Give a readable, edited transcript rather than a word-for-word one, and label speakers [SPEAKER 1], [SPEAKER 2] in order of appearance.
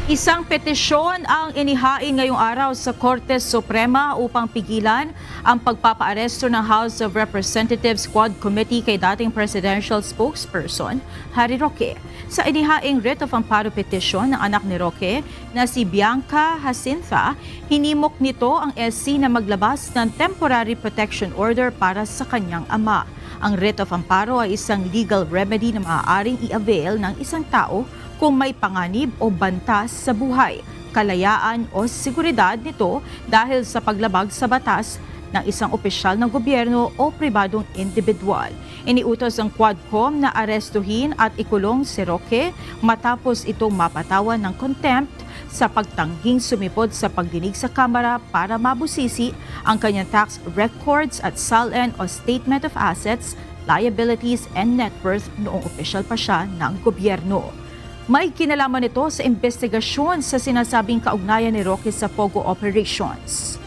[SPEAKER 1] Isang petisyon ang inihain ngayong araw sa Korte Suprema upang pigilan ang pagpapaaresto ng House of Representatives Quad Committee kay dating presidential spokesperson Harry Roque. Sa inihaing writ of amparo petition ng anak ni Roque na si Bianca Jacinta, hinimok nito ang SC na maglabas ng temporary protection order para sa kanyang ama. Ang writ of amparo ay isang legal remedy na maaaring i-avail ng isang tao kung may panganib o banta sa buhay, kalayaan o seguridad nito dahil sa paglabag sa batas ng isang opisyal ng gobyerno o pribadong individual. Iniutos ang Quadcom na arestuhin at ikulong si Roque matapos itong mapatawan ng contempt sa pagtangging sumipot sa pagdinig sa Kamara para mabusisi ang kanyang tax records at SALN o Statement of Assets, Liabilities and Net Worth noong opisyal pa siya ng gobyerno. May kinalaman ito sa investigasyon sa sinasabing kaugnayan ni Roque sa Pogo operations.